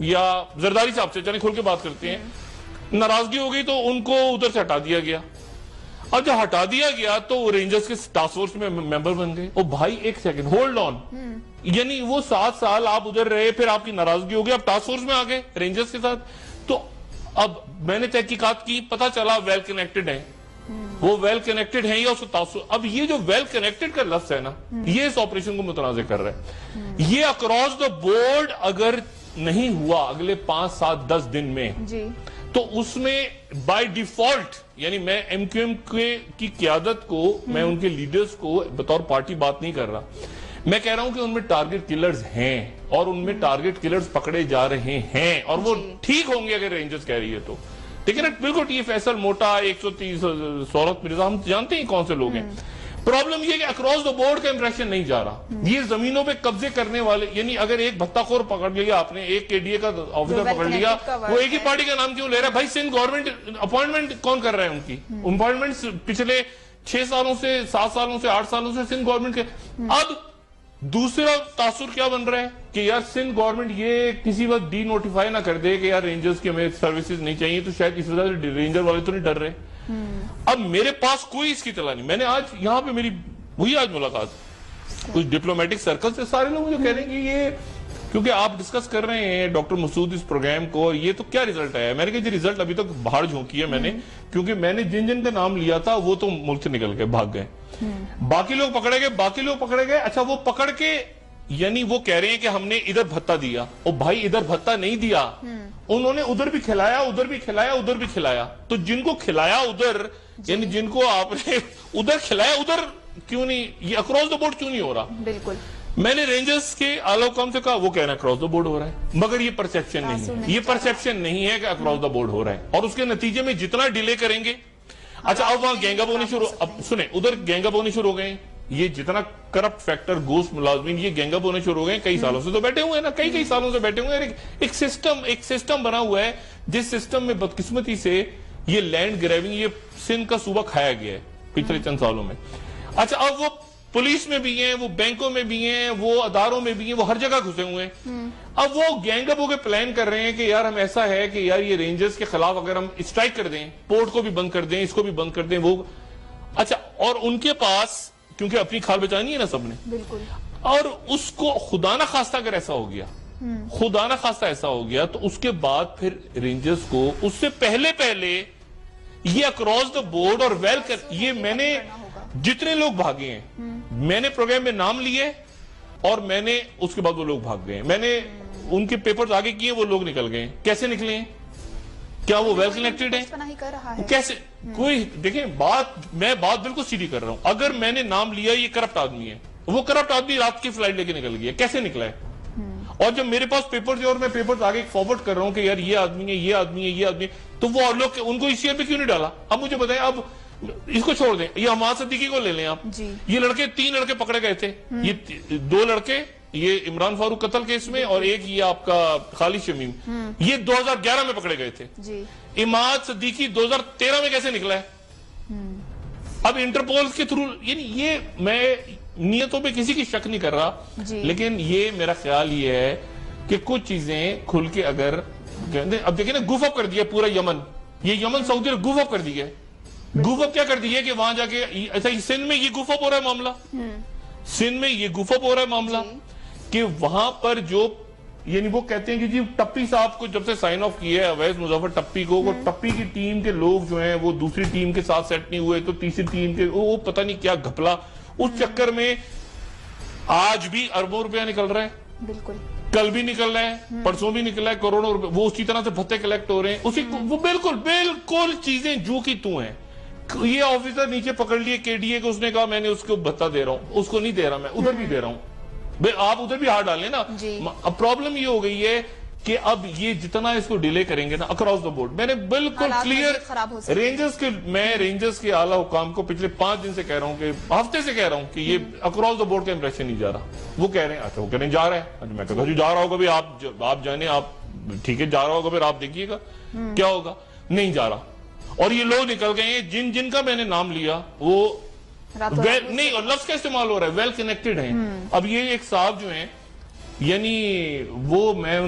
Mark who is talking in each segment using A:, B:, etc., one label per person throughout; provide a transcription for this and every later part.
A: یا زرداری صاحب سے چلیں کھل کے بات کرتے ہیں, ناراضگی ہو گئی تو ان کو ادھر سے ہٹا دیا گیا. اب جب ہٹا دیا گیا تو وہ رینجرز کے ٹاسک فورس میں ممبر بن گئے. او بھائی ایک سیکنڈ, ہولڈ آن, یعنی وہ 7 سال آپ ادھر رہے, پھر آپ کی ناراضگی ہو گئی, آپ ٹاسک فورس میں آ گئے رینجرز کے ساتھ. تو اب میں نے تحقیقات کی, پتا چلا ویل کنیکٹڈ ہیں, وہ ویل کنیکٹڈ ہیں یا اس کو. اب یہ جو ویل کنیکٹڈ کا لفظ ہے نا, یہ اس آپریشن کو متنازع کر رہا ہے. یہ اکراس دا بورڈ اگر نہیں ہوا اگلے 5 7 10 دن میں تو اس میں بائی ڈیفالٹ, یعنی میں ایم کیو ایم کی قیادت کو, میں ان کے لیڈرز کو بطور پارٹی بات نہیں کر رہا, میں کہہ رہا ہوں کہ ان میں ٹارگٹ کلرز ہیں اور ان میں ٹارگٹ کلرز پکڑے جا رہے ہیں, اور وہ ٹھیک ہوں گے اگر رینجرز کہہ رہی ہے تو. لیکن بالکل یہ فیصل موٹا 130 سورت مرزا, ہم جانتے ہیں کون سے لوگ ہیں. پرابلم یہ کہ اکراس دا بورڈ کا امپریشن نہیں جا رہا. یہ زمینوں پہ قبضے کرنے والے, یعنی اگر ایک بھتہ خور پکڑ لیا آپ نے, ایک کے ڈی اے کا آفیسر پکڑ لیا, وہ ایک ہی پارٹی کا نام کیوں لے رہا ہے بھائی؟ سندھ گورنمنٹ اپوائنٹمنٹ کون کر رہا ہے؟ ان کی اپوائنٹمنٹ پچھلے 6 سالوں سے 7 سالوں سے 8 سالوں سے سندھ گورنمنٹ کے. اب دوسرا تاثر کیا بن رہا ہے کہ یار سندھ گورنمنٹ یہ کسی وقت ڈی نوٹیفائی نہ کر دے کہ یار رینجرز کی ہمیں سروسز نہیں چاہیے, تو شاید اس وجہ سے رینجر والے تو نہیں ڈر رہے. اب میرے پاس کوئی اس کی اطلاع نہیں. میں نے آج یہاں پہ میری وہی آج ملاقات کچھ ڈپلومیٹک سرکل سے, سارے لوگ مجھے کہہ رہے ہیں کہ یہ کیونکہ آپ ڈسکس کر رہے ہیں ڈاکٹر مسعود اس پروگرام کو, اور یہ تو کیا ریزلٹ آیا ہے؟ میں نے کہا یہ ریزلٹ ابھی تک باہر جھونکی ہے میں نے, کیونکہ میں نے جن جن کا نام لیا تھا وہ تو ملک سے نکل گئے, بھاگ گئے. باقی لوگ پکڑے گئے. اچھا وہ پکڑ کے, یعنی وہ کہہ رہے ہیں کہ ہم نے ادھر بھتہ دیا. او بھائی ادھر بھتہ نہیں دیا, انہوں نے ادھر بھی کھلایا, ادھر بھی کھلایا, ادھر بھی کھلایا. تو جن کو کھلایا ادھر, یعنی جن کو آپ نے ادھر کھلایا ادھر کیوں نہیں, یہ اکراس دا بورڈ کیوں نہیں ہو رہا؟
B: بالکل. میں
A: نے رینجرز کے اعلی حکام سے کہا, وہ کہہ رہے ہیں اکراس دا بورڈ ہو رہا ہے, مگر یہ پرسیپشن نہیں ہے. یہ پرسیپشن نہیں ہے کہ اکراس دا بورڈ ہو رہا ہے, اور اس کے نتیجے میں جتنا ڈیلے کریں گے. اچھا اب وہاں گینگ اپ ہونے شروع, اب سنیں ادھر گینگ اپ ہونے شروع ہو گئے. یہ جتنا کرپٹ فیکٹر گوشت ملازمین, یہ گینگ اپ ہونے شروع ہو گئے. کئی سالوں سے تو بیٹھے ہوئے ہیں نا, کئی سالوں سے بیٹھے ہوئے ہیں. ایک سسٹم بنا ہوا ہے, جس سسٹم میں بدقسمتی سے یہ لینڈ گریبنگ, یہ سندھ کا صوبہ کھایا گیا ہے پچھلے چند سالوں میں. اچھا اب وہ پولیس میں بھی ہیں, وہ بینکوں میں بھی ہیں, وہ اداروں میں بھی ہیں, وہ ہر جگہ گھسے ہوئے ہیں. اب وہ گینگ اپ ہو کے پلان کر رہے ہیں کہ یار ہم ایسا ہے کہ یار یہ رینجرز کے خلاف اگر ہم اسٹرائک کر دیں, پورٹ کو بھی بند کر دیں, اس کو بھی بند کر دیں, وہ. اچھا اور ان کے پاس کیونکہ اپنی کھال بچانی ہے نا سب نے, بالکل, اور اس کو خدا نہ خواستہ اگر ایسا ہو گیا, خدا نہ خواستہ ایسا ہو گیا, تو اس کے بعد پھر رینجرز کو اس سے پہلے یہ اکراس دا بورڈ اور ویل کر, یہ میں نے جتنے لوگ بھاگے ہیں میں نے پروگرام میں نام لیے, اور میں نے اس کے بعد وہ لوگ بھاگ گئے, میں نے ان کے پیپرز آگے کیے, وہ لوگ نکل گئے. کیسے نکلے ہیں؟ کیا وہ ویل کنیکٹڈ ہیں؟ کیسے؟ کوئی دیکھیں میں بات بالکل سیدھی کر رہا ہوں. اگر میں نے نام لیا یہ کرپٹ آدمی ہے, وہ کرپٹ آدمی رات کی فلائٹ لے کے نکل گیا, کیسے نکلا ہے؟ اور جب میرے پاس پیپرز ہیں اور میں پیپرز آگے فارورڈ کر رہا ہوں کہ یار یہ آدمی ہے, یہ آدمی ہے, یہ آدمی ہے, تو وہ اور لوگ ان کو اس ایئر پہ کیوں نہیں ڈالا؟ اب مجھے بتائیں, اب اس کو چھوڑ دیں, یہ حماد صدیقی کو لے لیں آپ. یہ لڑکے 3 لڑکے پکڑے گئے تھے, یہ 2 لڑکے, یہ عمران فاروق قتل کیس میں, اور ایک یہ آپ کا خالد شمیم, یہ 2011 میں پکڑے گئے تھے. حماد صدیقی 2013 میں کیسے نکلا ہے؟ اب انٹرپول کے تھرو, یعنی یہ میں نیتوں پہ کسی کی شک نہیں کر رہا, لیکن یہ میرا خیال یہ ہے کہ کچھ چیزیں کھل کے اگر, اب دیکھیں نا گوف اپ کر دیا پورا یمن, یہ یمن سعودی نے گوف اپ کر دیا. گوف اپ کیا کر دیا کہ وہاں جا کے, ایسا سندھ میں یہ گوف اپ ہو رہا ہے معاملہ, سندھ میں یہ گوف اپ ہو رہا ہے معاملہ کہ وہاں پر جو, یعنی وہ کہتے ہیں کہ جی ٹپی صاحب کو جب سے سائن آف کیا ہے اویس مظفر ٹپی کو, وہ ٹپی کی ٹیم کے لوگ جو ہیں وہ دوسری ٹیم کے ساتھ سیٹ نہیں ہوئے, تو تیسری ٹیم کے وہ پتہ نہیں کیا گھپلا, اس چکر میں آج بھی اربوں روپیہ نکل رہا ہے. بالکل, کل بھی نکل رہا ہے, پرسوں بھی نکلا ہے کروڑوں روپے, وہ اسی طرح سے بھتے کلیکٹ ہو رہے ہیں. اسی وہ بالکل چیزیں جو کی تو ہیں. یہ آفیسر نیچے پکڑ لیے کے ڈی اے کو, اس نے کہا میں نے اس کو بھتہ دے رہا ہوں, اس کو نہیں دے رہا, میں ادھر بھی دے رہا ہوں. آپ ادھر بھی ہاتھ ڈالیں نا. اب پرابلم یہ ہو گئی ہے کہ اب یہ جتنا اس کو ڈیلے کریں گے نا اکراس دا بورڈ, میں نے بالکل کلیئر رینجرز کے اعلیٰ حکام کو پچھلے 5 دن سے کہہ رہا ہوں, کہ ہفتے سے کہہ رہا ہوں کہ یہ اکراس دا بورڈ کا امپریشن نہیں جا رہا. وہ کہہ رہے ہیں اچھا, وہ کہہ رہے ہیں جا رہا ہے. میں کہتا ہوں جا رہا ہوگا بھی, آپ جانے, آپ ٹھیک ہے جا رہا ہوگا, پھر آپ دیکھیے گا کیا ہوگا. نہیں جا رہا, اور یہ لوگ نکل گئے ہیں جن کا میں نے نام لیا, وہ نہیں, اور لفظ کا استعمال ہو رہا ہے ویل کنیکٹڈ ہیں. اب یہ ایک صاحب جو ہیں, یعنی وہ میں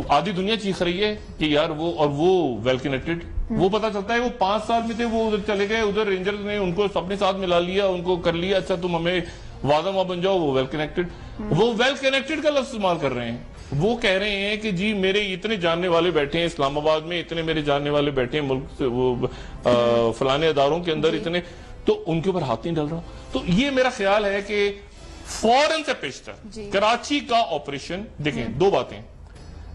A: آدھی دنیا چیخ رہی ہے کہ یار وہ اور وہ ویل کنیکٹڈ. وہ پتا چلتا ہے وہ 5 سال میں تھے, وہ ادھر چلے گئے, ادھر رینجرز نے ان کو اپنے ساتھ ملا لیا, ان کو کر لیا اچھا تم ہمیں وعدہ ماں بن جاؤ. وہ ویل کنیکٹڈ, وہ ویل کنیکٹڈ کا لفظ استعمال کر رہے ہیں. وہ کہہ رہے ہیں کہ جی میرے اتنے جاننے والے بیٹھے ہیں اسلام آباد میں, اتنے میرے جاننے والے بیٹھے ہیں ملک سے وہ فلانے اداروں کے اندر اتنے, تو ان کے اوپر ہاتھ نہیں ڈل رہا. تو یہ میرا خیال ہے کہ فوراً سے پیشتر کراچی کا آپریشن دیکھیں, 2 باتیں,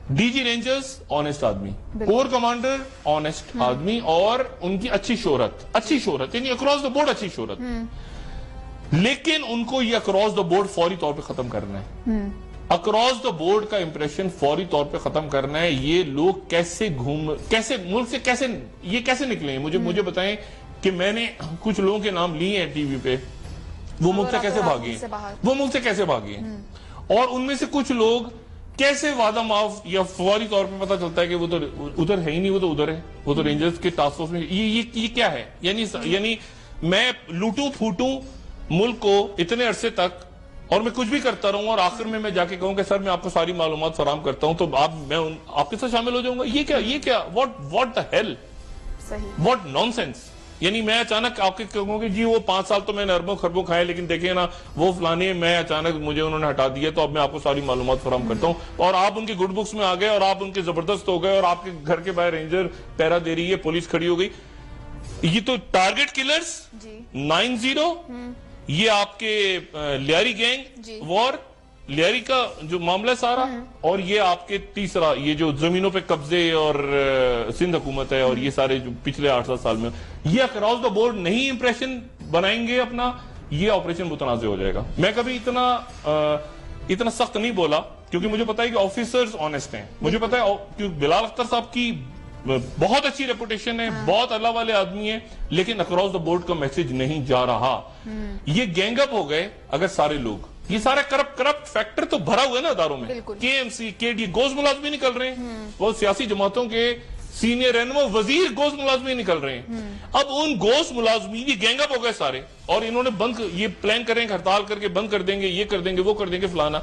A: ڈی جی رینجرز آنےسٹ آدمی, کور کمانڈر آنےسٹ آدمی, اور ان کی اچھی شہرت یعنی اکراس دا بورڈ اچھی شہرت, لیکن ان کو یہ اکراس دا بورڈ فوری طور پہ ختم کرنا ہے. اکراس دا بورڈ کا امپریشن فوری طور پہ ختم کرنا ہے. یہ لوگ کیسے ملک سے کیسے نکلے ہیں, مجھے بتائیں کہ میں نے کچھ لوگوں کے نام لیے ہیں ٹی وی پہ, وہ ملک سے کیسے بھاگے ہیں, اور ان میں سے کچھ لوگ کیسے وعدہ معاف یا فوری طور پہ پتا چلتا ہے کہ وہ تو ادھر ہے ہی نہیں, وہ تو ادھر ہے, وہ تو رینجرز کے ٹاسک فورس میں. یہ کیا ہے, یعنی میں لوٹوں پھوٹوں ملک کو اتنے عرصے تک, اور میں کچھ بھی کرتا رہوں, اور آخر میں جا کے کہوں کہ سر میں آپ کو ساری معلومات فراہم کرتا ہوں, تو میں آپ کے ساتھ شامل ہو جاؤں گا. یہ کیا what the hell, what naan sense. یعنی میں اچانک آپ کے کہوں کہ جی وہ 5 سال تو میں نے اربوں خربوں کھائے, لیکن دیکھیں نا وہ فلانے, میں اچانک مجھے انہوں نے ہٹا دیا, تو اب میں آپ کو ساری معلومات فراہم کرتا ہوں, اور آپ ان کے گڈ بکس میں آ گئے, اور آپ ان کے زبردست ہو گئے, اور آپ کے گھر کے باہر رینجر پیرا دے رہی ہے, پولیس کھڑی ہو گئی. یہ تو ٹارگٹ کلرز 90, یہ آپ کے لیاری گینگ وار, لیاری کا جو معاملہ سارا, اور یہ آپ کے تیسرا یہ جو زمینوں پہ قبضے اور سندھ حکومت ہے, اور یہ سارے جو پچھلے 8-7 سال میں, یہ اکراس دا بورڈ نہیں امپریشن بنائیں گے اپنا, یہ آپریشن متنازع ہو جائے گا. میں کبھی اتنا سخت نہیں بولا, کیونکہ مجھے پتا ہے کہ آفیسرز آنےسٹ ہیں, مجھے پتا ہے کہ بلال اختر صاحب کی بہت اچھی ریپوٹیشن ہے, بہت اللہ والے آدمی ہیں, لیکن اکراس دا بورڈ کا میسج نہیں جا رہا. یہ گینگ اپ ہو گئے اگر سارے لوگ, یہ سارے کرپٹ فیکٹر تو بھرا ہوا ہے نا اداروں میں, کے ایم سی, کے ڈی, گوز ملازمی نکل رہے ہیں, وہ سیاسی جماعتوں کے سینئر رہنما وزیر گوز ملازمی نکل رہے ہیں. اب ان گوز ملازمی یہ گینگ اپ ہو گئے سارے, اور انہوں نے یہ پلان کریں ہڑتال کر کے بند کر دیں گے, یہ کر دیں گے, وہ کر دیں گے, فلانا.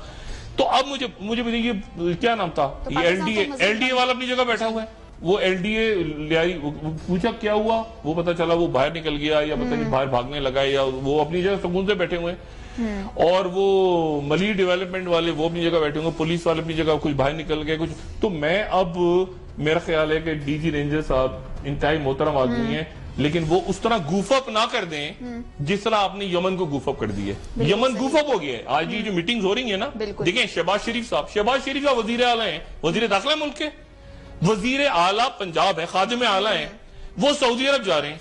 A: تو اب مجھے بتائیے کیا نام تھا, یہ ایل ڈی اے والا اپنی جگہ بیٹھا ہوا ہے. وہ ایل ڈی اے لیاری پوچھا کیا ہوا, وہ پتا چلا وہ باہر نکل گیا, یا پتہ نہیں باہر بھاگنے لگا, یا وہ اپنی جگہ سکون سے بیٹھے ہوئے ہیں, اور وہ ملی ڈیولپمنٹ والے وہ اپنی جگہ بیٹھے ہوئے, پولیس والے اپنی جگہ, کچھ باہر نکل گئے کچھ. تو میں اب میرا خیال ہے کہ ڈی جی رینجر صاحب انتہائی محترم آدمی ہیں, لیکن وہ اس طرح گوف اپ نہ کر دیں جس طرح آپ نے یمن کو گوف اپ کر دی ہے. یمن گوف اپ ہو گیا ہے. آج یہ جو میٹنگز ہو رہی ہیں نا, دیکھیں شہباز شریف صاحب وزیر اعلیٰ ہیں, وزیر داخلہ ملک کے, وزیر اعلیٰ پنجاب ہے, خادم اعلیٰ ہیں, وہ سعودی عرب جا رہے ہیں.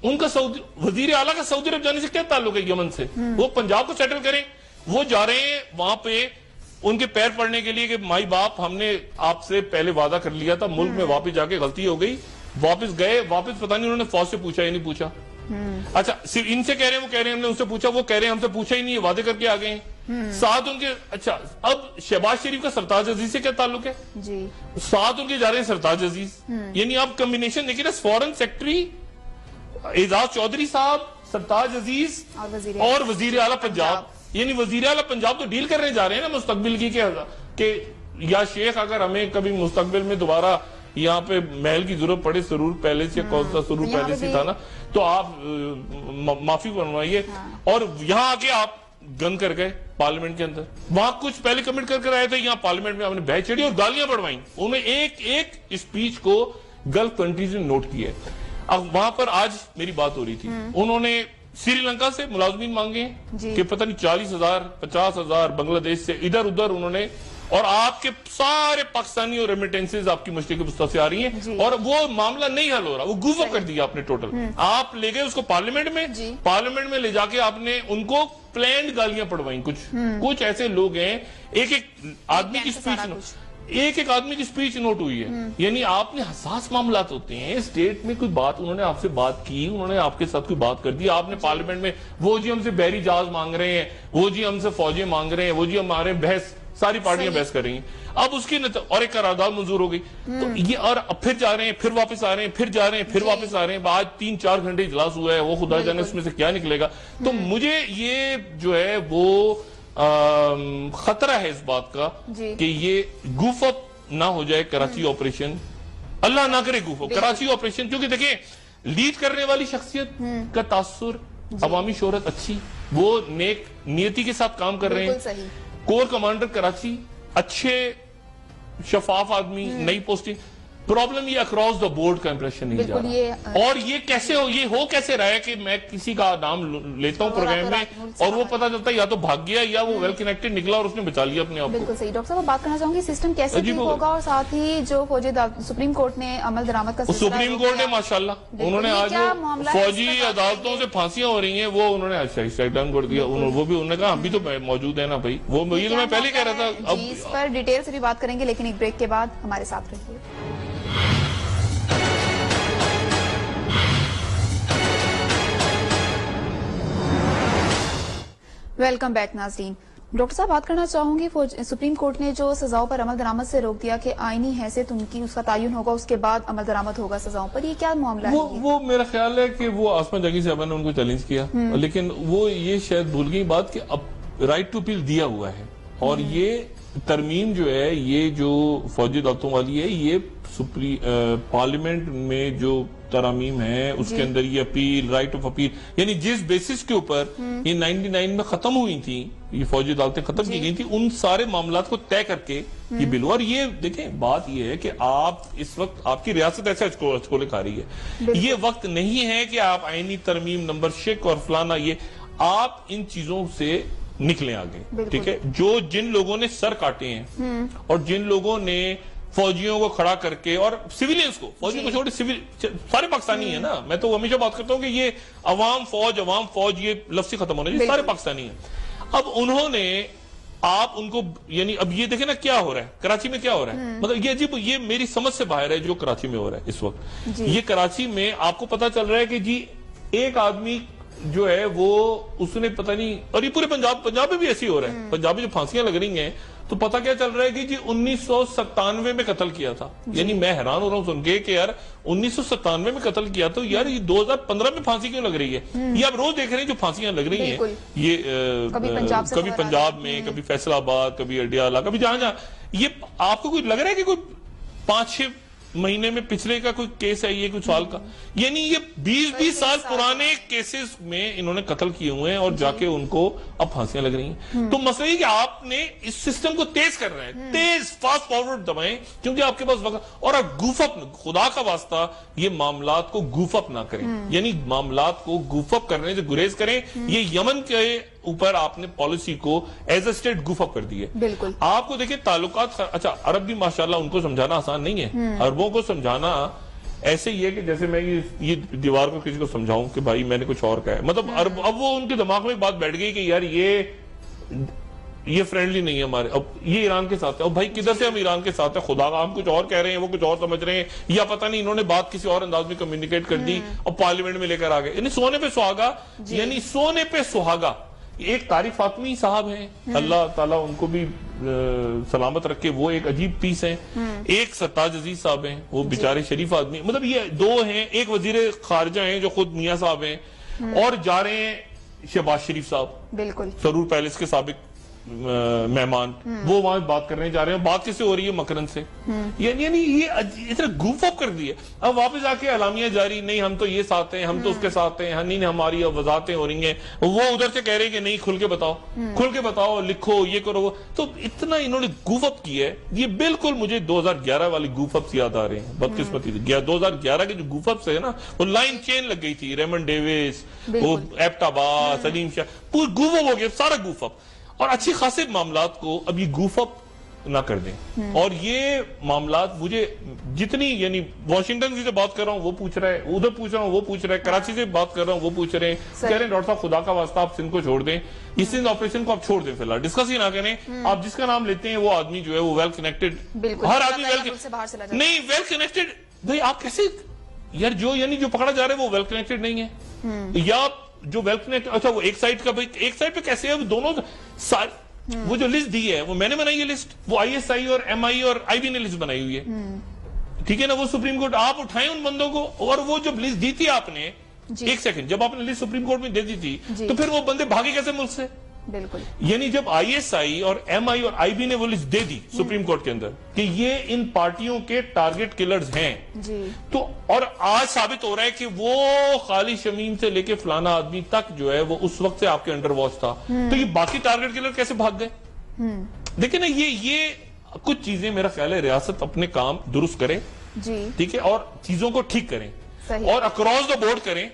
A: ان کا وزیر اعلیٰ کا سعودی عرب جانے سے کیا تعلق ہے یمن سے؟ وہ پنجاب کو سیٹل کریں. وہ جا رہے ہیں وہاں پہ ان کے پیر پڑنے کے لیے کہ مائی باپ ہم نے آپ سے پہلے وعدہ کر لیا تھا, ملک میں واپس جا کے غلطی ہو گئی, واپس گئے, واپس پتہ نہیں انہوں نے فوج سے پوچھا یا نہیں پوچھا. اچھا صرف ان سے کہہ رہے ہیں, وہ کہہ رہے ہیں ہم نے ان سے پوچھا, وہ کہہ رہے ہیں ہم سے پوچھا ہی نہیں, وعدے کر کے آ گئے ہیں ساتھ ان کے. اچھا اب شہباز شریف کا سرتاج عزیز سے کیا تعلق ہے؟ ساتھ ان کے جا رہے ہیں سرتاج عزیز, یعنی آپ کمبینیشن دیکھیں نا, فورن سیکٹری اعزاز چودھری صاحب, سرتاج عزیز اور وزیر اعلیٰ پنجاب. یعنی وزیر اعلیٰ پنجاب تو ڈیل کرنے جا رہے ہیں نا مستقبل کی, کہ یا شیخ اگر ہمیں کبھی مستقبل میں دوبارہ یہاں پہ محل کی ضرورت پڑے, سرور پیلیس یا کون سا سرور پیلیس ہی تھا نا, تو آپ معافی بنوائیے. اور یہاں آ کے آپ گن کر گئے پارلیمنٹ کے اندر, وہاں کچھ پہلے کمنٹ کر آئے تھے, یہاں پارلیمنٹ میں آپ نے بہ چڑھی اور گالیاں بڑھوائیں. انہوں نے ایک اسپیچ کو گلف کنٹریز نے نوٹ کیا ہے. اب وہاں پر آج میری بات ہو رہی تھی, انہوں نے سری لنکا سے ملازمین مانگے ہیں کہ پتہ نہیں 40,000 50,000, بنگلہ دیش سے ادھر ادھر انہوں نے, اور آپ کے سارے پاکستانی اور ریمیٹنسز آپ کی مشرق وسطیٰ سے آ رہی ہیں, اور وہ معاملہ نہیں حل ہو رہا, وہ گوف اپ کر دیا آپ نے ٹوٹل. آپ لے گئے اس کو پارلیمنٹ میں لے جا کے آپ نے ان کو پلینڈ گالیاں پڑھوائیں. کچھ ایسے لوگ ہیں, ایک آدمی کی سپیچ نوٹ ہوئی ہے. یعنی آپ نے حساس معاملات ہوتے ہیں اسٹیٹ میں, کوئی بات انہوں نے آپ سے بات کی, انہوں نے آپ کے ساتھ کوئی بات کر دی, آپ نے پارلیمنٹ میں وہ جی ہم سے بحری جہاز مانگ رہے ہیں, وہ جی ہم سے فوجیں مانگ رہے ہیں, وہ جی ہمارے بحث, ساری پارٹیاں بحث کر رہی ہیں. اب اس کی اور ایک قرارداد منظور ہو گئی, تو یہ اور پھر جا رہے ہیں, پھر واپس آ رہے ہیں, پھر جا رہے ہیں, پھر واپس آ رہے ہیں. آج 3-4 گھنٹے اجلاس ہوا ہے, وہ خدا جانے اس میں سے کیا نکلے گا. تو مجھے یہ جو ہے وہ خطرہ ہے اس بات کا
B: جی
A: کہ یہ گوف اپ نہ ہو جائے کراچی آپریشن، اللہ نہ کرے گوف اپ کراچی آپریشن، کیونکہ دیکھیں لیڈ کرنے والی شخصیت کا تاثر، عوامی شہرت اچھی، وہ نیک نیتی کے ساتھ کام کر رہے
B: بالکل
A: ہیں،
B: صحیح.
A: کور کمانڈر کراچی اچھے شفاف آدمی، نئی پوسٹنگ. پرابلم یہ اکراس دا بورڈ کا امپریشن نہیں جا
B: بالکل
A: رہا، اور یہ کیسے ہو کیسے رہا ہے کہ میں کسی کا نام لیتا ہوں پروگرام میں اور وہ پتہ چلتا ہے یا تو بھاگ گیا یا وہ ویل کنیکٹڈ نکلا اور اس نے بچا لیا اپنے آپ کو.
B: بالکل صحیح. ڈاکٹر صاحب بات کرنا چاہوں گی سسٹم کیسے ٹھیک ہوگا، اور ساتھ ہی جو فوجی سپریم کورٹ نے عمل درآمد کا سلسلہ
A: سپریم کورٹ نے ماشاءاللہ انہوں نے آج فوجی عدالتوں سے پھانسیاں ہو رہی ہیں، وہ انہوں نے اسٹرائک ڈاؤن کر دیا. وہ بھی انہوں نے کہا ہم بھی تو موجود ہیں نا بھائی، وہ یہ تو میں پہلے کہہ رہا تھا. اب
B: اس پر ڈیٹیل سے بھی بات کریں گے، لیکن ایک بریک کے بعد ہمارے ساتھ رہیے. ویلکم بیک ناظرین. ڈاکٹر صاحب بات کرنا چاہوں گی سپریم کورٹ نے جو سزاؤں پر عمل درآمد سے روک دیا کہ آئینی حیثیت ان کی اس کا تعین ہوگا، اس کے بعد عمل درآمد ہوگا سزاؤں پر، یہ کیا معاملہ ہے؟
A: وہ میرا خیال ہے کہ وہ آسمان جاگی صاحبہ نے ان کو چیلنج کیا، لیکن وہ یہ شاید بھول گئی بات کہ اب رائٹ ٹو اپیل دیا ہوا ہے، اور یہ ترمیم جو ہے یہ جو فوجی عدالتوں والی ہے یہ پارلیمنٹ میں جو ترامیم ہے اس کے اندر یہ اپیل، رائٹ آف اپیل، یعنی جس بیسس کے اوپر یہ 99 میں ختم ہوئی تھی، یہ فوجی عدالتیں ختم کی گئی تھی، ان سارے معاملات کو طے کر کے یہ بل. اور یہ دیکھیں بات یہ ہے کہ آپ اس وقت آپ کی ریاست ایسے اچکولے کھا رہی ہے، یہ وقت نہیں ہے کہ آپ آئینی ترمیم نمبر شک اور فلانا، یہ آپ ان چیزوں سے نکلیں آگے. ٹھیک ہے، جن لوگوں نے سر کاٹے ہیں اور جن لوگوں نے فوجیوں کو کھڑا کر کے اور سیویلینز کو، فوجیوں کو چھوڑے سارے پاکستانی ہیں نا، میں تو ہمیشہ بات کرتا ہوں کہ یہ عوام فوج یہ لفظ ہی ختم ہونے چاہیے، سارے پاکستانی ہیں. اب انہوں نے آپ ان کو یعنی اب یہ دیکھیں نا کیا ہو رہا ہے کراچی میں، کیا ہو رہا ہے، مطلب یہ عجیب، یہ میری سمجھ سے باہر ہے جو کراچی میں ہو رہا ہے اس وقت. یہ کراچی میں آپ کو پتا چل رہا ہے کہ جی ایک آدمی جو ہے وہ اس نے پتہ نہیں، اور یہ پورے پنجاب میں بھی ایسی ہو رہا ہے، پنجاب میں جو پھانسیاں لگ رہی ہیں تو پتہ کیا چل رہا ہے کہ جی 1997 میں قتل کیا تھا. یعنی میں حیران ہو رہا ہوں سن کے کہ یار 1997 میں قتل کیا تو یار یہ 2015 میں پھانسی کیوں لگ رہی ہے؟ یہ آپ روز دیکھ رہے ہیں جو پھانسیاں لگ رہی ہیں، یہ کبھی پنجاب میں، کبھی فیصل آباد، کبھی اڈیالہ، کبھی جہاں یہ آپ کو کوئی لگ رہا ہے کہ کوئی 5-6 مہینے میں پچھلے کا کوئی کیس ہے یہ، کوئی سال کا، یعنی یہ 20 سال پرانے کیسز میں انہوں نے قتل کیے ہوئے ہیں اور جا کے ان کو اب پھانسیاں لگ رہی ہیں. تو مسئلہ یہ کہ آپ نے اس سسٹم کو تیز کر رہے ہیں، تیز فاسٹ فارورڈ دبائیں، کیونکہ آپ کے پاس وقت، اور آپ گوف اپ، خدا کا واسطہ یہ معاملات کو گوف اپ نہ کریں، یعنی معاملات کو گوف اپ کرنے سے گریز کریں. یہ یمن کے اوپر آپ نے پالیسی کو ایز اے اسٹیٹ گوف اپ کر دی ہے.
B: بالکل
A: آپ کو دیکھیں تعلقات، اچھا عرب بھی ماشاءاللہ ان کو سمجھانا آسان نہیں ہے، عربوں کو سمجھانا ایسے ہی ہے کہ جیسے میں یہ دیوار کو کسی کو سمجھاؤں کہ بھائی میں نے کچھ اور کہا ہے، مطلب اب وہ ان کے دماغ میں بات بیٹھ گئی کہ یار یہ فرینڈلی نہیں ہے ہمارے، اب یہ ایران کے ساتھ ہے، اب بھائی کدھر سے ہم ایران کے ساتھ ہیں، خدا کا ہم کچھ اور کہہ رہے ہیں وہ کچھ اور سمجھ رہے ہیں، یا پتہ نہیں انہوں نے بات کسی اور انداز میں کمیونیکیٹ کر دی اور پارلیمنٹ میں لے کر آ گئے. یعنی سونے پہ سہاگا، یعنی سونے پہ سہاگا. ایک طارق فاطمی صاحب ہیں، اللہ تعالیٰ ان کو بھی سلامت رکھے، وہ ایک عجیب پیس ہیں. ایک سرتاج عزیز صاحب ہیں، وہ بیچارے شریف آدمی، مطلب یہ دو ہیں. ایک وزیر خارجہ ہیں جو خود میاں صاحب ہیں، اور جا رہے ہیں شہباز شریف صاحب،
B: بالکل
A: سرور پیلس کے سابق مہمان، وہ وہاں بات کرنے جا رہے ہیں. بات کس سے ہو رہی ہے؟ مکرن سے. یعنی یہ اتنا گوف اپ کر دی ہے. اب واپس آ کے اعلامیہ جاری، نہیں ہم تو یہ ساتھ ہیں، ہم تو اس کے ساتھ ہیں، نہیں ہماری وضاحتیں ہو رہی ہیں. وہ ادھر سے کہہ رہے ہیں کہ نہیں کھل کے بتاؤ، لکھو، یہ کرو. تو اتنا انہوں نے گوف اپ کیا ہے. یہ بالکل مجھے 2011 والی گوف اپس یاد آ رہے ہیں. بدقسمتی 2011 کے جو گوف اپس ہے نا، وہ لائن چین لگ گئی تھی، ریمنڈ ڈیوس، وہ ایبٹ عباس، سلیم شاہ، پورا گوف اپ ہو گیا، سارا گوف اپ. اور اچھی خاصے معاملات کو اب یہ گوف اپ نہ کر دیں. اور یہ معاملات مجھے جتنی، یعنی واشنگٹن سے بات کر رہا ہوں وہ پوچھ رہا ہے، ادھر پوچھ رہا ہوں وہ پوچھ رہا ہے، کراچی سے بات کر رہا ہوں وہ پوچھ رہے ہیں، کہہ رہے ہیں ڈاکٹر صاحب خدا کا واسطہ آپ سندھ کو چھوڑ دیں، اس سندھ آپریشن کو آپ چھوڑ دیں، فی الحال ڈسکس ہی نہ کریں. آپ جس کا نام لیتے ہیں وہ آدمی جو ہے وہ ویل کنیکٹڈ، ہر آدمی نہیں ویل کنیکٹڈ. بھائی آپ کیسے یار یعنی جو پکڑا جا رہا ہے وہ ویل کنیکٹڈ نہیں ہے، یا جو ویل کنیکٹڈ، اچھا وہ ایک سائٹ کا، بھائی ایک سائٹ پہ کیسے ہے؟ دونوں وہ جو لسٹ دی ہے وہ میں نے بنائی ہے لسٹ، وہ آئی ایس آئی اور ایم آئی اور آئی بی نے لسٹ بنائی ہوئی ہے. ٹھیک ہے نا، وہ سپریم کورٹ، آپ اٹھائیں ان بندوں کو. اور وہ جب لسٹ دی تھی آپ نے، ایک سیکنڈ، جب آپ نے لسٹ سپریم کورٹ میں دے دی تھی تو پھر وہ بندے بھاگے کیسے ملک سے؟
B: بالکل.
A: یعنی جب آئی ایس آئی اور ایم آئی اور آئی بی نے وہ لسٹ دے دی سپریم کورٹ کے اندر کہ یہ ان پارٹیوں کے ٹارگٹ کلرز ہیں, تو اور آج ثابت ہو رہا ہے کہ وہ خالی شمیم سے لے کے فلانا آدمی تک جو ہے وہ اس وقت سے آپ کے انڈر واچ تھا, تو یہ باقی ٹارگٹ کلر کیسے بھاگ گئے؟ دیکھیں نا, یہ کچھ چیزیں میرا خیال ہے ریاست اپنے کام درست کرے, ٹھیک ہے, اور چیزوں کو ٹھیک کریں اور اکراس دا بورڈ کریں,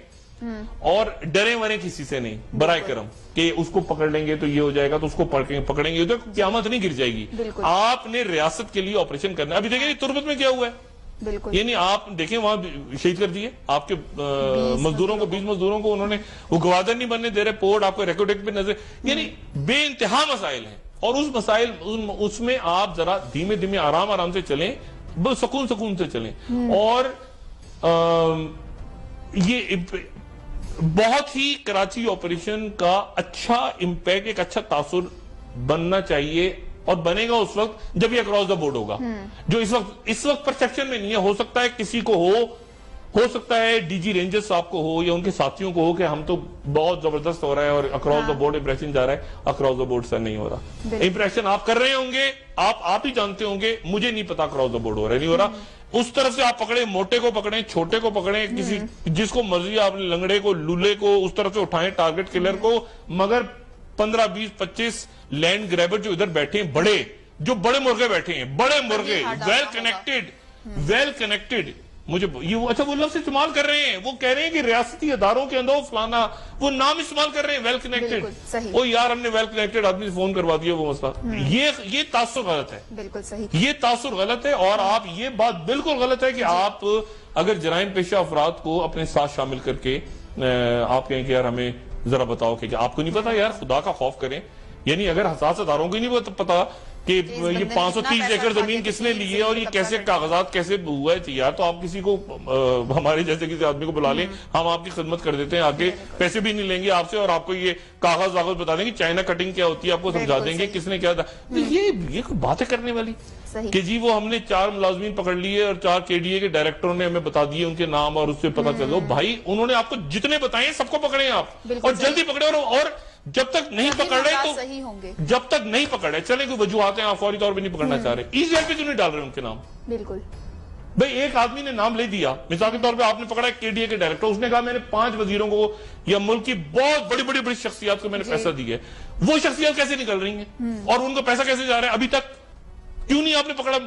A: اور ڈرے مرے کسی سے نہیں برائے کرم کہ اس کو پکڑ لیں گے تو یہ ہو جائے گا, تو اس کو پکڑیں گے تو قیامت نہیں گر جائے گی. آپ نے ریاست کے لیے آپریشن کرنا ہے. ابھی دیکھیں تربت میں کیا ہوا ہے, یعنی آپ دیکھیں وہاں شہید کر دیے آپ کے مزدوروں کو, 20 مزدوروں کو انہوں نے, وہ گوادر نہیں بننے دے رہے, پورٹ آپ کو ریکارڈ پہ نظر, یعنی بے انتہا مسائل ہیں. اور اس مسائل اس میں آپ ذرا دھیمے دھیمے آرام سے چلیں, سکون سے چلیں, اور یہ بہت ہی کراچی آپریشن کا اچھا امپیکٹ, ایک اچھا تاثر بننا چاہیے, اور بنے گا اس وقت جب یہ اکراس دا بورڈ ہوگا, جو اس وقت پرسپشن میں نہیں ہے. ہو سکتا ہے کسی کو ہو سکتا ہے ڈی جی رینجرز صاحب کو ہو یا ان کے ساتھیوں کو ہو کہ ہم تو بہت زبردست ہو رہا ہے اور اکراس دا بورڈ امپریشن جا رہا ہے. اکراس دا بورڈ سر نہیں ہو رہا, امپریشن آپ کر رہے ہوں گے, آپ ہی جانتے ہوں گے, مجھے نہیں پتا اکراس دا بورڈ ہو رہا ہے نہیں ہو رہا. اس طرف سے آپ پکڑیں, موٹے کو پکڑیں, چھوٹے کو پکڑیں, کسی جس کو مرضی آپ نے, لنگڑے کو, لولے کو, اس طرف سے اٹھائیں ٹارگٹ کلر کو, مگر 15 20 25 لینڈ گریبر جو ادھر بیٹھے ہیں, بڑے جو بڑے مرغے بیٹھے ہیں, بڑے مرغے, ویل کنیکٹڈ, مجھے یہ اچھا وہ لفظ استعمال کر رہے ہیں, وہ کہہ رہے ہیں کہ ریاستی اداروں کے اندر فلانا, وہ نام استعمال کر رہے ہیں ویل کنیکٹڈ. وہ یار ہم نے ویل کنیکٹڈ آدمی سے فون کروا دیا وہ مسئلہ, یہ تاثر غلط ہے, بالکل صحیح, یہ تاثر غلط ہے. اور آپ یہ بات بالکل غلط ہے کہ آپ اگر جرائم پیشہ افراد کو اپنے ساتھ شامل کر کے آپ کہیں کہ یار ہمیں ذرا بتاؤ کہ آپ کو نہیں پتا, یار خدا کا خوف کریں. یعنی اگر حساس اداروں کو نہیں پتا کہ یہ 530 ایکڑ زمین کس نے لی ہے اور یہ کیسے کاغذات کیسے ہوا ہے, یار تو آپ کسی کو, ہمارے جیسے کسی آدمی کو بلا لیں, ہم آپ کی خدمت کر دیتے ہیں, آگے پیسے بھی نہیں لیں گے آپ سے, اور آپ کو یہ کاغذ بتا دیں گے, چائنا کٹنگ کیا ہوتی ہے آپ کو سمجھا دیں گے, کس نے کیا تھا. یہ کوئی باتیں کرنے والی کہ جی وہ ہم نے 4 ملازمین پکڑ لیے اور 4 کے ڈی اے کے ڈائریکٹروں نے ہمیں بتا دیے ان کے نام, اور اس سے پتا چلو بھائی انہوں نے آپ کو جتنے بتائے سب کو پکڑے آپ, اور جلدی پکڑے, اور جب تک نہیں پکڑ رہے تو جب تک نہیں پکڑ رہے چلے کوئی وجوہات ہیں, آپ فوری طور پہ نہیں پکڑنا چاہ رہے, ایزی ایل پہ کیوں نہیں ڈال رہے ان کے نام؟ بالکل بھئی ایک آدمی نے نام لے دیا, مثال کے طور پہ آپ نے پکڑا کے ڈی اے کے ڈائریکٹر, اس نے کہا میں نے 5 وزیروں کو یا ملک کی بہت بڑی شخصیات کو میں نے پیسہ دیا ہے. وہ شخصیات کیسے نکل رہی ہیں اور ان کو پیسہ کیسے جا رہا ہے؟ ابھی تک کیوں نہیں آپ نے پکڑا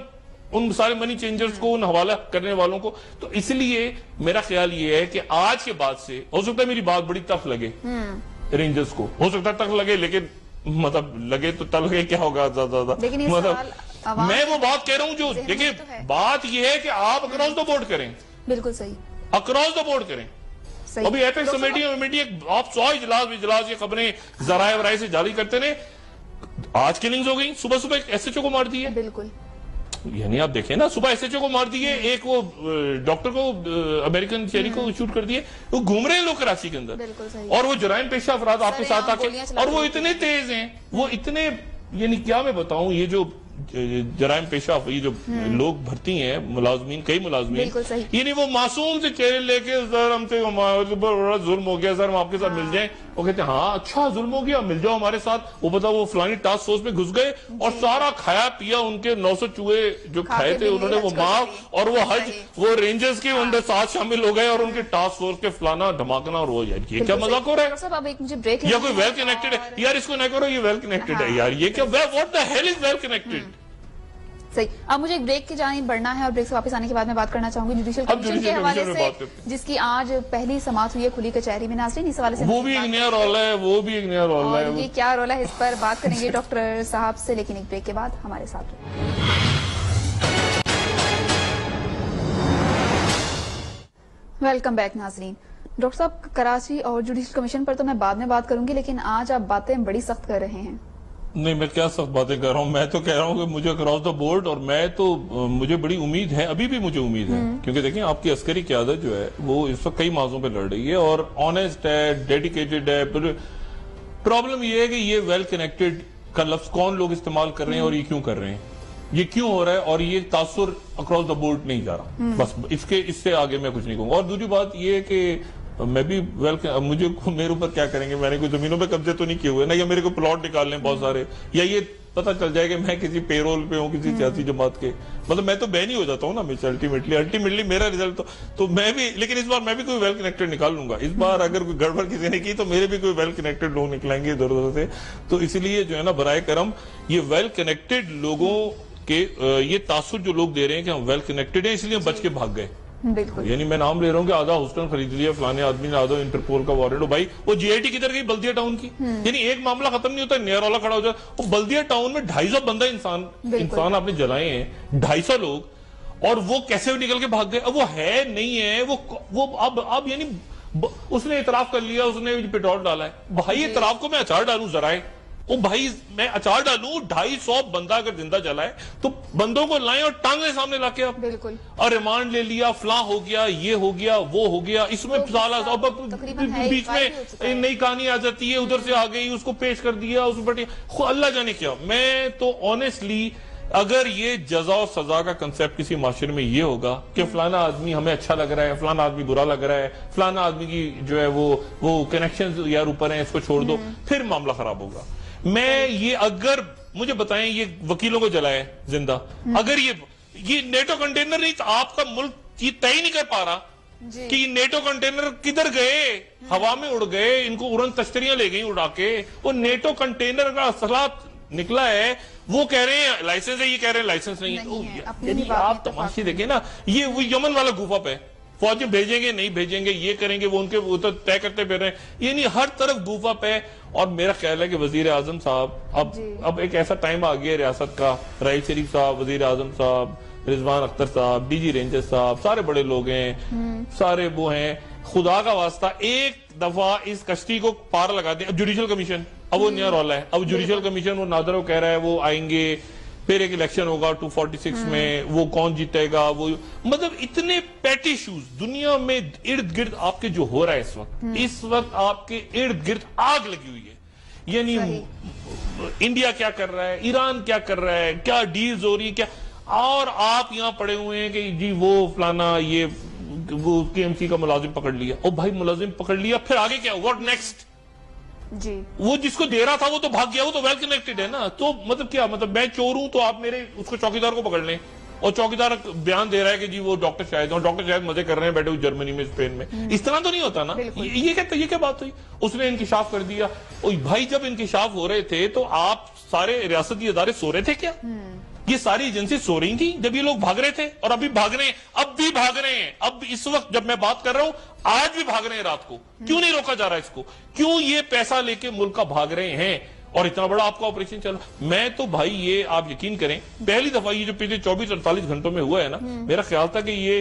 A: ان سارے منی چینجرز کو, ان حوالہ کرنے والوں کو؟ تو اس لیے میرا خیال یہ ہے کہ آج کے بعد سے, ہو سکتا ہے میری بات بڑی ٹف لگے رینجرز کو, ہو سکتا ہے تک لگے, لیکن مطلب لگے تو تل لگے کیا ہوگا زیادہ, مطلب میں وہ بات کہہ رہا ہوں جو, دیکھیں بات یہ ہے کہ آپ اکراس دا بورڈ کریں, بالکل صحیح, اکراس دا بورڈ کریں. ابھی ایپیکس کمیٹی آپ 100 اجلاس یہ خبریں ذرائع ورائع سے جاری کرتے ہیں, آج کلنگز ہو گئی, صبح ایک ایس ایچ او کو مار دیے, بالکل, یعنی آپ دیکھیں نا, صبح ایس ایچ او کو مار دیے, ایک وہ ڈاکٹر کو امریکن شہری کو شوٹ کر دیے, وہ گھوم رہے ہیں لوگ کراچی کے اندر, اور وہ جرائم پیشہ افراد آپ کے ساتھ آ کے, اور وہ اتنے تیز ہیں, وہ اتنے, یعنی کیا میں بتاؤں, یہ جو جرائم پیشہ یہ جو لوگ بھرتی ہیں ملازمین, کئی ملازمین, یعنی وہ معصوم سے چہرے لے کے سر ہم سے بڑا ظلم ہو گیا سر, ہم آپ کے ساتھ مل جائیں, وہ کہتے ہیں ہاں اچھا ظلم ہو گیا, مل جاؤ ہمارے ساتھ. وہ پتا وہ فلانی ٹاسک فورس میں گھس گئے اور سارا کھایا پیا, ان کے 900 چوہے جو کھائے تھے انہوں نے وہ معاف, اور وہ حج وہ رینجرز کے اندر ساتھ شامل ہو گئے, اور ان کے ٹاسک فورس کے فلانا دھماکنا, اور وہ یار یہ کیا مذاق ہو رہا ہے, یا کوئی ویل کنیکٹڈ ہے یار, اس کو نہ کرو یہ ویل کنیکٹڈ ہے یار, یہ کیا, what the hell is well connected.
B: صحیح, اب مجھے ایک بریک کی جانب بڑھنا ہے, اور بریک سے واپس آنے کے بعد میں بات کرنا چاہوں گی جوڈیشل کمیشن کے حوالے سے, جس کی آج پہلی سماعت ہوئی ہے کھلی کچہری میں. ناظرین اس حوالے سے
A: وہ بھی ایک نیا رول ہے, وہ بھی ایک نیا رول ہے,
B: یہ کیا رول ہے اس پر بات کریں گے ڈاکٹر صاحب سے, لیکن ایک بریک کے بعد ہمارے ساتھ. ویلکم بیک ناظرین. ڈاکٹر صاحب کراچی اور جوڈیشل کمیشن پر تو میں بعد میں بات کروں گی, لیکن آج آپ باتیں بڑی سخت کر رہے ہیں.
A: نہیں میں کیا سخت باتیں کر رہا ہوں, میں تو کہہ رہا ہوں کہ مجھے اکراس دا بورڈ, اور میں تو مجھے بڑی امید ہے, ابھی بھی مجھے امید ہے, کیونکہ دیکھیں آپ کی عسکری قیادت جو ہے وہ اس وقت کئی موضوعوں پہ لڑ رہی ہے, اور آنےسٹ ہے, ڈیڈیکیٹڈ ہے. پرابلم یہ ہے کہ یہ ویل کنیکٹڈ کا لفظ کون لوگ استعمال کر رہے ہیں, اور یہ کیوں کر رہے ہیں, یہ کیوں ہو رہا ہے, اور یہ تاثر اکراس دا بورڈ نہیں جا رہا, بس اس سے آگے میں کچھ نہیں کہوں گا. اور دوسری بات یہ ہے کہ میں بھی مجھے میرے اوپر کیا کریں گے؟ میں نے کوئی زمینوں پہ قبضے تو نہیں کیے ہوئے نا، یا میرے کو پلاٹ نکال لیں بہت سارے، یا یہ پتہ چل جائے کہ میں کسی پے رول پہ ہوں کسی سیاسی جماعت کے، مطلب میں تو بین ہی ہو جاتا ہوں نا الٹیمیٹلی میرا رزلٹ تو میں بھی، لیکن اس بار میں بھی کوئی ویل کنیکٹڈ نکال لوں گا. اس بار اگر کوئی گڑبڑ کسی نے کی تو میرے بھی کوئی ویل کنیکٹڈ لوگ نکلائیں گے ادھر ادھر سے. تو اس لیے جو ہے نا برائے کرم یہ ویل کنیکٹڈ لوگوں کے یہ تاثر جو لوگ دے رہے ہیں کہ ہم ویل کنیکٹڈ ہیں اس لیے ہم بچ کے بھاگ گئے.
B: بالکل،
A: یعنی میں نام لے رہا ہوں کہ آدھا ہاسٹل خرید لیا فلانے آدمی نے، آدھا انٹرپول کا وارنٹ. بھائی وہ جی آئی ٹی کدھر گئی؟ بلدیہ ٹاؤن کی. یعنی ایک معاملہ ختم نہیں ہوتا، نیا رولا کھڑا ہو جاتا. وہ بلدیہ ٹاؤن میں 250 بندہ انسان آپ نے جلائے ہیں، 250 لوگ، اور وہ کیسے نکل کے بھاگ گئے؟ اب وہ ہے نہیں ہے، وہ اب یعنی اس نے اعتراف کر لیا، اس نے پیٹرول ڈالا ہے. بھائی اعتراف کو میں اچار ڈالوں ذرائع، وہ بھائی میں اچار ڈالوں، 250 بندہ اگر زندہ جلا ہے تو بندوں کو لائیں اور ٹانگیں سامنے لا کے آپ
B: بالکل، اور
A: ریمانڈ لے لیا، فلاں ہو گیا، یہ ہو گیا، وہ ہو گیا. اس میں بیچ میں نئی کہانی آ جاتی ہے، ادھر سے آ گئی، اس کو پیش کر دیا، اس پر اللہ جانے کیا. میں تو آنیسٹلی اگر یہ جزا و سزا کا کنسیپٹ کسی معاشرے میں یہ ہوگا کہ فلانا آدمی ہمیں اچھا لگ رہا ہے، فلانا آدمی برا لگ رہا ہے، فلانا آدمی کی جو ہے وہ کنیکشن یار اوپر ہیں، اس کو چھوڑ دو، پھر معاملہ خراب ہوگا. میں یہ اگر مجھے بتائیں یہ وکیلوں کو جلائے زندہ، اگر یہ نیٹو کنٹینر نہیں تو آپ کا ملک یہ طے نہیں کر پا رہا کہ یہ نیٹو کنٹینر کدھر گئے، ہوا میں اڑ گئے، ان کو اڑن تشتریاں لے گئی اڑا کے. وہ نیٹو کنٹینر کا اصلات نکلا ہے، وہ کہہ رہے ہیں لائسنس ہے، یہ کہہ رہے ہیں لائسنس نہیں ہے. آپ تماشی دیکھیں نا، یہ وہ یمن والا گوفا پہ فوجیں بھیجیں گے نہیں بھیجیں گے، یہ کریں گے، وہ ان کے وہ تو طے کرتے پھر رہے ہیں. یہ نہیں، ہر طرف گوفا پہ. اور میرا خیال ہے کہ وزیر اعظم صاحب اب ایک ایسا ٹائم آ گیا ریاست کا، راحیل شریف صاحب، وزیر اعظم صاحب، رضوان اختر صاحب، ڈی جی رینجر صاحب، سارے بڑے لوگ ہیں، سارے وہ ہیں. خدا کا واسطہ ایک دفعہ اس کشتی کو پار لگا دیں. اب جوڈیشل کمیشن، اب وہ نیا رولا ہے، اب جوڈیشل کمیشن وہ نادر وہ کہہ رہا ہے وہ آئیں گے، پھر ایک الیکشن ہوگا 246 میں، وہ کون جیتے گا، وہ مطلب اتنے پیٹی ایشوز دنیا میں ارد گرد آپ کے جو ہو رہا ہے اس وقت آپ کے ارد گرد آگ لگی ہوئی ہے. یعنی انڈیا کیا کر رہا ہے، ایران کیا کر رہا ہے، کیا ڈیلز ہو رہی ہے، کیا، اور آپ یہاں پڑے ہوئے ہیں کہ جی وہ فلانا یہ وہ کے ایم سی کا ملازم پکڑ لیا. او بھائی ملازم پکڑ لیا، پھر آگے کیا، واٹ نیکسٹ؟
B: جی
A: وہ جس کو دے رہا تھا وہ تو بھاگ گیا، وہ تو ویل کنیکٹڈ ہے نا. تو مطلب کیا، مطلب میں چور ہوں تو آپ میرے اس کو چوکیدار کو پکڑ لیں، اور چوکیدار بیان دے رہا ہے کہ جی وہ ڈاکٹر شاہد، اور ڈاکٹر شاہد مزے کر رہے ہیں بیٹھے ہوئے جرمنی میں، اسپین میں. اس طرح تو نہیں ہوتا نا. یہ کیا بات ہوئی؟ اس نے انکشاف کر دیا. بھائی جب انکشاف ہو رہے تھے تو آپ سارے ریاستی ادارے سو رہے تھے کیا؟ یہ ساری ایجنسی سو رہی تھی جب یہ لوگ بھاگ رہے تھے، اور ابھی بھاگ رہے ہیں، اب بھی بھاگ رہے ہیں. اب اس وقت جب میں بات کر رہا ہوں آج بھی بھاگ رہے ہیں رات کو. کیوں نہیں روکا جا رہا اس کو؟ کیوں یہ پیسہ لے کے ملک کا بھاگ رہے ہیں اور اتنا بڑا آپ کا آپریشن چل رہا؟ میں تو بھائی یہ آپ یقین کریں، پہلی دفعہ یہ جو پچھلے 24-48 گھنٹوں میں ہوا ہے نا، میرا خیال تھا کہ یہ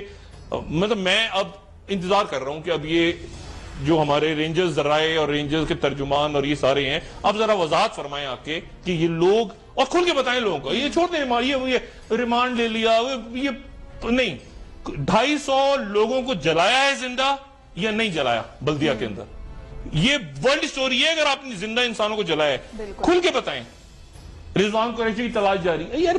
A: مطلب میں اب انتظار کر رہا ہوں کہ اب یہ جو ہمارے رینجرز ذرائع اور رینجرز کے ترجمان اور یہ سارے ہیں، اب ذرا وضاحت فرمائیں آ کے کہ یہ لوگ، اور کھل کے بتائیں لوگوں کو. یہ چھوڑ دیں یہ ریمانڈ لے لیا، یہ نہیں. 250 لوگوں کو جلایا ہے زندہ یا نہیں جلایا بلدیہ کے اندر؟ یہ ورلڈ سٹوری ہے. اگر آپ نے زندہ انسانوں کو جلایا ہے کھل کے بتائیں. رضوان قریشی کی تلاش جاری ہے. یار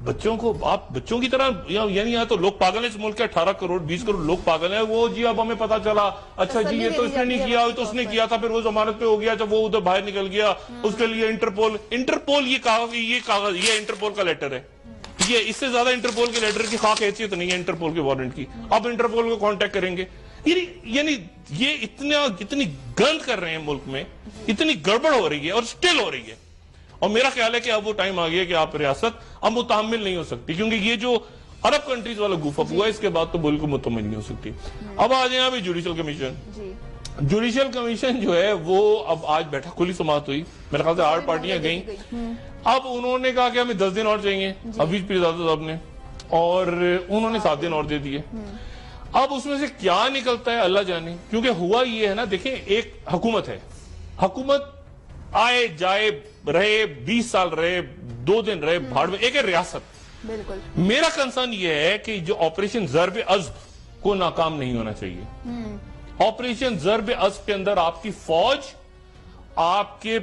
A: بچوں کو آپ بچوں کی طرح، یعنی یہاں تو لوگ پاگل ہیں اس ملک کے، 18 کروڑ 20 کروڑ لوگ پاگل ہیں. وہ جی اب ہمیں پتا چلا، اچھا جی یہ تو اس نے نہیں کیا، تو اس نے کیا تھا، پھر وہ ضمانت پہ ہو گیا جب وہ ادھر باہر نکل گیا. اس کے لیے انٹرپول یہ کاغذ، یہ انٹرپول کا لیٹر ہے. یہ اس سے زیادہ انٹرپول کے لیٹر کی خاک حیثیت نہیں ہے انٹرپول کے وارنٹ کی. اب انٹرپول کو کانٹیکٹ کریں گے. یعنی یہ اتنی گند کر رہے ہیں ملک میں، اتنی گڑبڑ ہو رہی ہے اور سٹل ہو رہی ہے. اور میرا خیال ہے کہ اب وہ ٹائم آ گیا کہ آپ ریاست اب متحمل نہیں ہو سکتی، کیونکہ یہ جو عرب کنٹریز والا گوف اپ ہوا ہے اس کے بعد تو بالکل مطمئن نہیں ہو سکتی. اب آ جائیں ابھی جوڈیشل کمیشن. جوڈیشل کمیشن جو ہے وہ اب آج بیٹھا، کھلی سماعت ہوئی، میرے خیال سے 8 پارٹیاں گئیں. اب انہوں نے کہا کہ ہمیں 10 دن اور چاہیے حفیظ پیرزادہ صاحب نے، اور انہوں نے 7 دن اور دے دیے. اب اس میں سے کیا نکلتا ہے اللہ جانے. کیونکہ ہوا یہ ہے نا، دیکھیں ایک حکومت ہے، حکومت آئے جائے رہے، 20 سال رہے، 2 دن رہے، بھاڑ میں. ایک ہے ریاست.
B: بالکل.
A: میرا کنسرن یہ ہے کہ جو آپریشن ضرب عضب کو ناکام نہیں ہونا چاہیے. آپریشن ضرب عضب کے اندر آپ کی فوج، آپ کے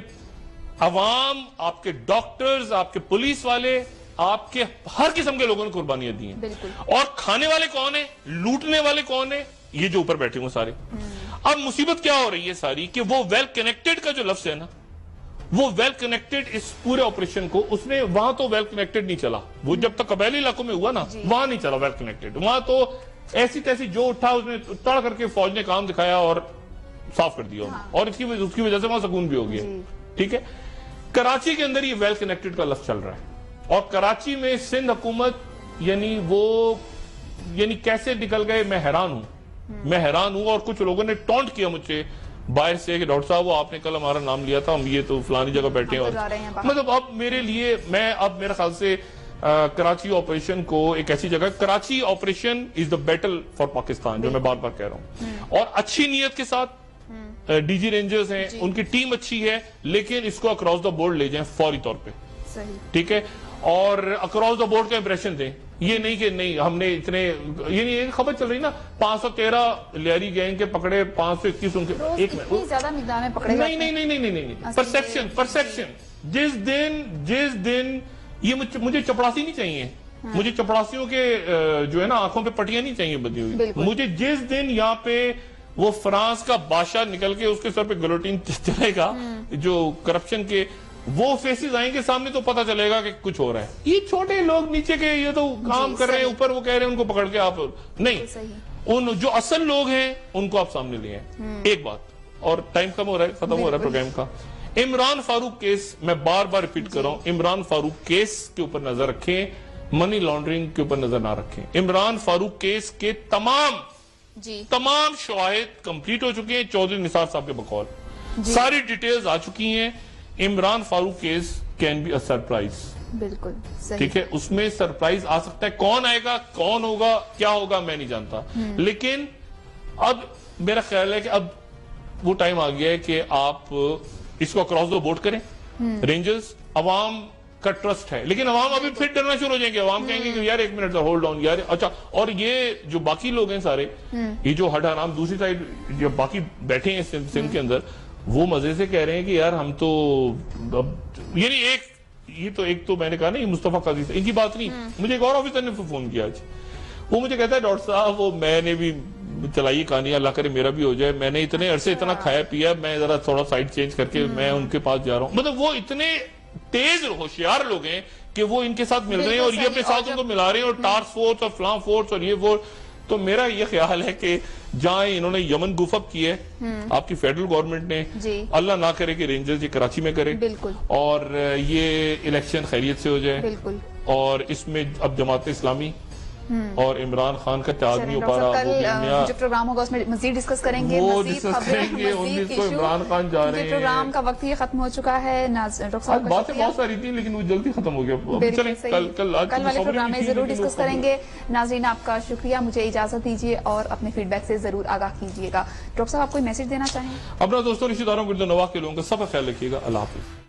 A: عوام، آپ کے ڈاکٹرز، آپ کے پولیس والے، آپ کے ہر قسم کے لوگوں نے قربانیاں دی ہیں. اور کھانے والے کون ہیں، لوٹنے والے کون ہیں؟ یہ جو اوپر بیٹھے ہوئے سارے. اب مصیبت کیا ہو رہی ہے ساری کہ وہ ویل کنیکٹڈ کا جو لفظ ہے نا، وہ ویل کنیکٹڈ اس پورے آپریشن کو اس نے وہاں تو ویل کنیکٹڈ نہیں چلا. وہ جب تک قبائلی علاقوں میں ہوا نا وہاں نہیں چلا ویل کنیکٹڈ. وہاں تو ایسی تیسی جو اٹھا اس نے تڑ کر کے فوج نے کام دکھایا اور صاف کر دیا. اور اس کی وجہ سے وہاں سکون بھی ہو گیا. ٹھیک ہے. کراچی کے اندر یہ ویل کنیکٹڈ کا لفظ چل رہا ہے اور کراچی میں سندھ حکومت یعنی کیسے نکل گئے میں حیران ہوں. اور کچھ لوگوں نے ٹونٹ کیا مجھے باہر سے کہ ڈاکٹر صاحب وہ آپ نے کل ہمارا نام لیا تھا، ہم یہ تو فلانی جگہ بیٹھے ہیں. مطلب اب میرے لیے اب میرے خیال سے کراچی آپریشن کو ایک ایسی جگہ، Karachi operation is the battle for Pakistan, جو میں بار بار کہہ رہا ہوں. اور اچھی نیت کے ساتھ ڈی جی رینجرز ہیں، ان کی ٹیم اچھی ہے، لیکن اس کو اکراس دا بورڈ لے جائیں فوری طور پہ. ٹھیک ہے. اور اکراس دا بورڈ کا امپریشن دیں. یہ نہیں کہ نہیں ہم نے اتنے، یعنی ایک خبر چل رہی نا 513 لیاری گینگ کے پکڑے، 521 ان کے ایک میں
B: زیادہ مقدار میں پکڑے.
A: نہیں پرسیپشن. جس دن یہ مجھے چپڑاسی نہیں چاہیے، مجھے چپڑاسیوں کے جو ہے نا آنکھوں پہ پٹیاں نہیں چاہیے بدی ہوئی. مجھے جس دن یہاں پہ وہ فرانس کا بادشاہ نکل کے اس کے سر پہ گلوٹین چلے گا، جو کرپشن کے وہ فیسز آئیں گے سامنے، تو پتہ چلے گا کہ کچھ ہو رہا ہے. یہ چھوٹے لوگ نیچے کے یہ تو کام کر رہے ہیں، اوپر وہ کہہ رہے ہیں ان کو پکڑ کے آپ نہیں، ان جو اصل لوگ ہیں ان کو آپ سامنے لے آئیں. ایک بات اور ٹائم ختم ہو رہا ہے پروگرام کا. عمران فاروق کیس میں بار بار ریپیٹ کر رہا ہوں، عمران فاروق کیس کے اوپر نظر رکھیں، منی لانڈرنگ کے اوپر نظر نہ رکھیں. عمران فاروق کیس کے تمام شواہد کمپلیٹ ہو چکے ہیں چودھری نثار صاحب کے بقول. ساری ڈیٹیلز آ چکی ہیں. Imran Farooq case can be a surprise.
B: بالکل
A: ٹھیک ہے. اس میں سرپرائز آ سکتا ہے. کون آئے گا، کون ہوگا، کیا ہوگا میں نہیں جانتا. لیکن اب میرا خیال ہے کہ اب وہ ٹائم آ گیا ہے کہ آپ اس کو اکراس دا بورڈ کریں. رینجرز، عوام کا ٹرسٹ ہے، لیکن عوام ابھی پھر ڈرنا شروع ہو جائیں گے. عوام کہیں گے کہ یار ایک منٹ ہولڈ آن یار. اچھا، اور یہ جو باقی لوگ ہیں سارے، یہ جو ہڈ حرام دوسری سائڈ جو باقی بیٹھے ہیں سندھ کے اندر، وہ مزے سے کہہ رہے ہیں کہ یار ہم تو یعنی ایک تو میں نے کہا نا یہ مصطفیٰ قاضی سے ان کی بات نہیں. مجھے ایک اور آفیسر نے فون کیا آج. وہ مجھے کہتا ہے ڈاکٹر صاحب وہ میں نے بھی چلائی کہانی، اللہ کرے میرا بھی ہو جائے، میں نے اتنے عرصے اتنا کھایا پیا، میں ذرا تھوڑا سائڈ چینج کر کے میں ان کے پاس جا رہا ہوں. مطلب وہ اتنے تیز ہوشیار لوگ ہیں کہ وہ ان کے ساتھ مل رہے ہیں اور یہ اپنے ساتھ ان کو ملا رہے ہیں، اور ٹاسک فورس اور فلاں فورس اور یہ وہ. تو میرا یہ خیال ہے کہ جہاں انہوں نے یمن گوف اپ کی ہے آپ کی فیڈرل گورنمنٹ نے، اللہ نہ کرے کہ رینجرز یہ کراچی میں کرے اور یہ الیکشن خیریت سے ہو جائے. اور اس میں اب جماعت اسلامی اور عمران خان کا آدمی
B: جو پروگرام ہوگا اس میں مزید ڈسکس کریں گے.
A: عمران خان جا رہے ہیں.
B: پروگرام کا وقت یہ ختم ہو چکا ہے.
A: باتیں بہت ساری تھی لیکن وہ جلدی ختم ہو گیا.
B: کل والے پروگرام میں ضرور ڈسکس کریں گے. ناظرین آپ کا شکریہ. مجھے اجازت دیجیے اور اپنے فیڈ بیک سے ضرور آگاہ کیجیے گا. ڈاکٹر صاحب آپ کوئی میسج دینا چاہیں؟
A: اپنا دوستوں رشتہ داروں گرد و نواح کے لوگوں کا سب کا خیال رکھیے گا. اللہ حافظ.